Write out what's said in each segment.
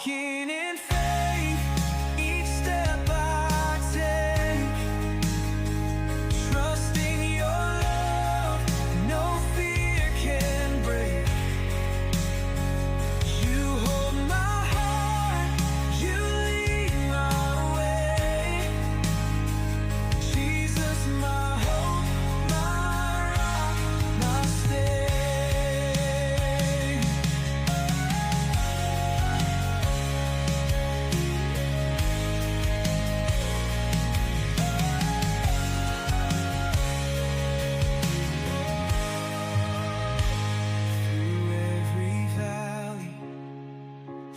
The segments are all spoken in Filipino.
Walking in faith, each step I take, trusting your love, no fear can break. You hold my heart, you lead my way. Jesus, my hope, my rock, my stay. Through every valley,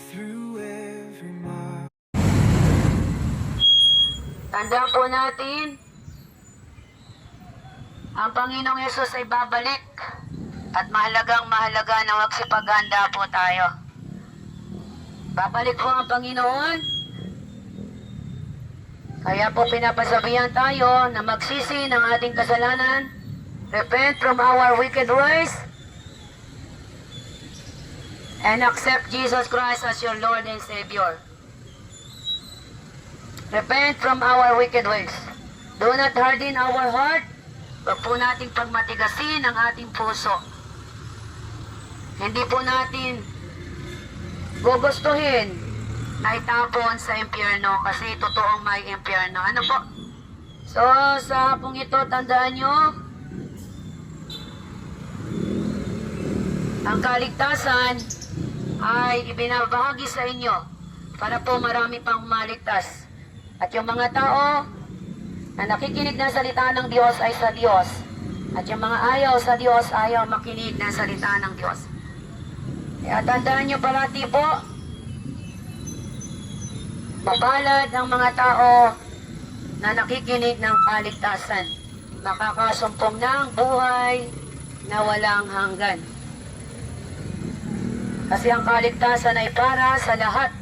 through every mile. Tandaan po natin, ang Panginoong Yesus ay babalik at mahalaga na magsipaganda po tayo. Babalik po ang Panginoon, kaya po pinapasabihan tayo na magsisi ng ating kasalanan, repent from our wicked ways, and accept Jesus Christ as your Lord and Savior. Repent from our wicked ways. Do not harden our heart. Huwag po nating pagmatigasin ang ating puso. Hindi po natin gugustuhin na itapon sa impyerno kasi totoong may impyerno. Ano po? So, sa hapong ito, tandaan nyo, ang kaligtasan ay ibinabahagi sa inyo para po marami pang maligtas. At yung mga tao na nakikinig ng salita ng Diyos ay sa Diyos. At yung mga ayaw sa Diyos, ayaw makinig ng salita ng Diyos. Kaya tandaan nyo parati po, mapalad ang mga tao na nakikinig ng kaligtasan. Makakasumpong ng buhay na walang hanggan. Kasi ang kaligtasan ay para sa lahat.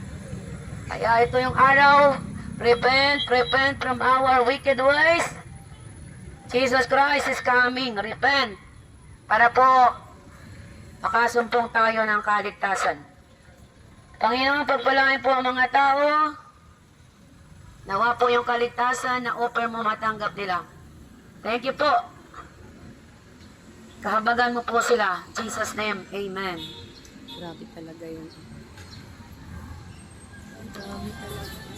Kaya ito yung araw, repent from our wicked ways. Jesus Christ is coming. Repent. Para po makasumpong tayo ng kaligtasan. Panginoon, pagpalain po ang mga tao. Nawa po yung kaligtasan na offer mo matanggap nila. Thank you po. Kahabagan mo po sila. In Jesus' name, Amen. Grabe talaga yun. Ang dami talaga.